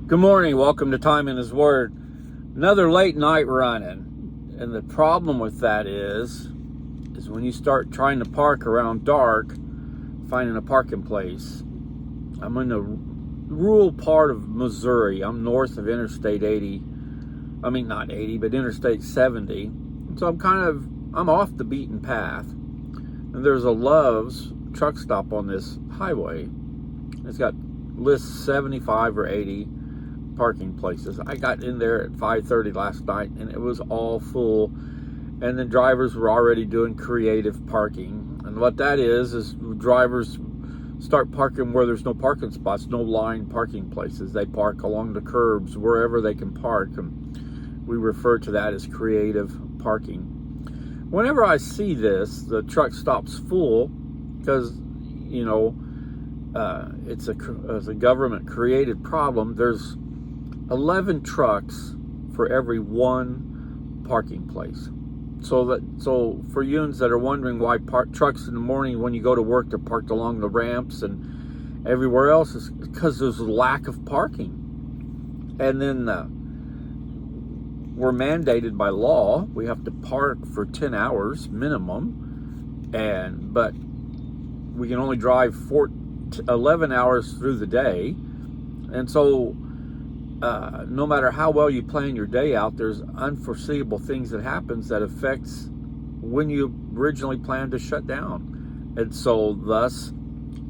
Good morning. Welcome to Time in His Word. Another late night running. And the problem with that is when you start trying to park around dark, finding a parking place. I'm in the rural part of Missouri. I'm north of Interstate 80. I mean, not 80, but Interstate 70. So I'm off the beaten path. And there's a Love's truck stop on this highway. It's got lists 75 or 80 parking places. I got in there at 5:30 last night and it was all full, and the drivers were already doing creative parking. And what that is drivers start parking where there's no parking spots, no line parking places. They park along the curbs, wherever they can park, and we refer to that as creative parking. Whenever I see this, the truck stops full because it's a government created problem. There's 11 trucks for every one parking place. So for you that are wondering why trucks in the morning when you go to work, they're parked along the ramps and everywhere else, is because there's a lack of parking. And then we're mandated by law. We have to park for 10 hours minimum, but we can only drive 11 hours through the day. And so no matter how well you plan your day out, there's unforeseeable things that happens that affects when you originally planned to shut down. And so thus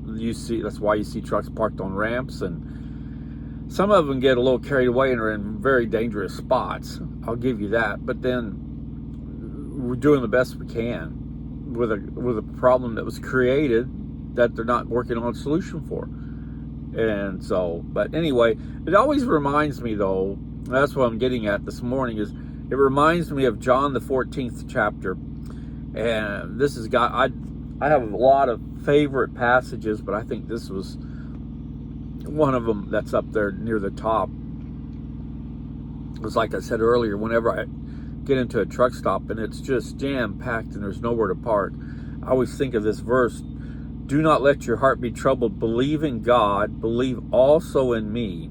that's why you see trucks parked on ramps, and some of them get a little carried away and are in very dangerous spots. I'll give you that. But then we're doing the best we can with a problem that was created that they're not working on a solution for. And so, but anyway, it always reminds me, though, that's what I'm getting at this morning, is it reminds me of John the 14th chapter. And this has got, I have a lot of favorite passages, but I think this was one of them that's up there near the top. It's like I said earlier, whenever I get into a truck stop and it's just jam-packed and there's nowhere to park, I always think of this verse: do not let your heart be troubled. Believe in God. Believe also in me.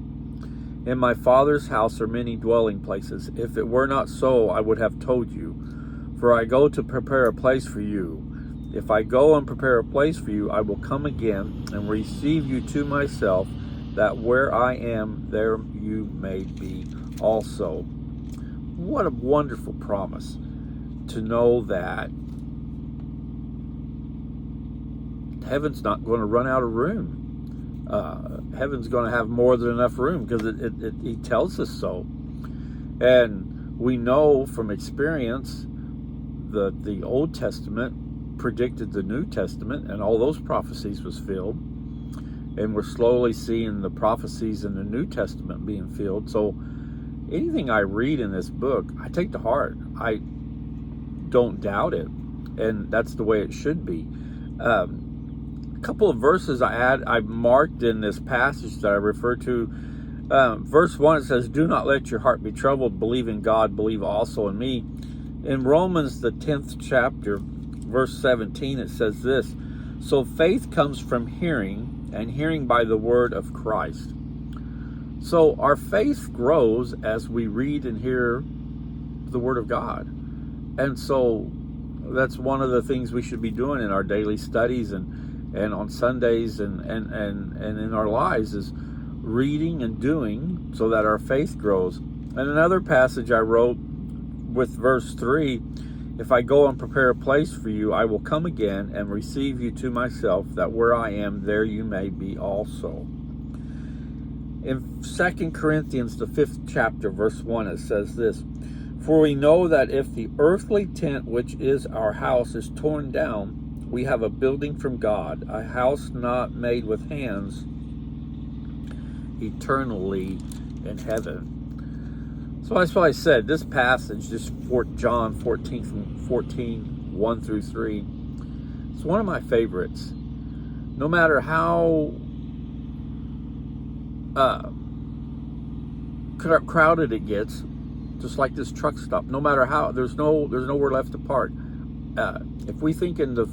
In my Father's house are many dwelling places. If it were not so, I would have told you. For I go to prepare a place for you. If I go and prepare a place for you, I will come again and receive you to myself, that where I am, there you may be also. What a wonderful promise to know that heaven's not going to run out of room. Heaven's going to have more than enough room, because he tells us so. And we know from experience that the Old Testament predicted the New Testament, and all those prophecies was filled. And we're slowly seeing the prophecies in the New Testament being filled. So anything I read in this book, I take to heart. I don't doubt it. And that's the way it should be. A couple of verses I marked in this passage that I refer to. Verse 1, it says, do not let your heart be troubled. Believe in God. Believe also in me. In Romans, the 10th chapter, verse 17, it says this: so faith comes from hearing, and hearing by the word of Christ. So our faith grows as we read and hear the word of God. And so that's one of the things we should be doing in our daily studies and on Sundays and in our lives, is reading and doing so that our faith grows. And another passage I wrote with verse 3, if I go and prepare a place for you, I will come again and receive you to myself, that where I am, there you may be also. In 2 Corinthians, the 5th chapter, verse 1, it says this: for we know that if the earthly tent, which is our house, is torn down, we have a building from God, a house not made with hands, eternally in heaven. So that's why I said this passage, this John 14, 1 through 3, it's one of my favorites. No matter how crowded it gets, just like this truck stop, no matter how, there's nowhere left to park. If we think in the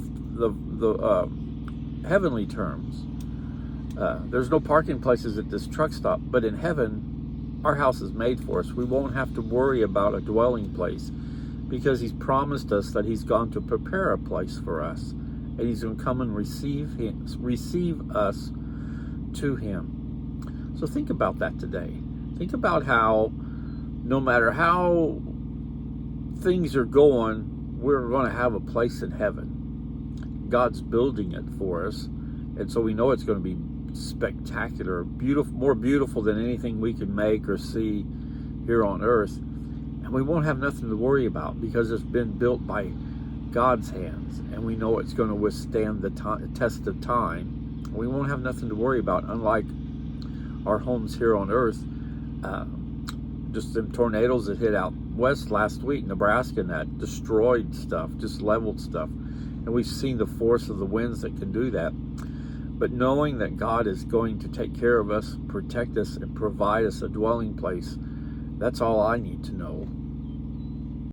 heavenly terms, there's no parking places at this truck stop, but in heaven our house is made for us. We won't have to worry about a dwelling place because he's promised us that he's gone to prepare a place for us. And he's going to come and receive us to him. So think about that today. Think about how no matter how things are going, we're going to have a place in heaven. God's building it for us. And so we know it's going to be spectacular, beautiful, more beautiful than anything we can make or see here on earth. And we won't have nothing to worry about because it's been built by God's hands. And we know it's going to withstand the test of time. We won't have nothing to worry about, unlike our homes here on earth. Just them tornadoes that hit out west last week, Nebraska, and that destroyed stuff, just leveled stuff. And we've seen the force of the winds that can do that. But knowing that God is going to take care of us, protect us, and provide us a dwelling place, that's all I need to know.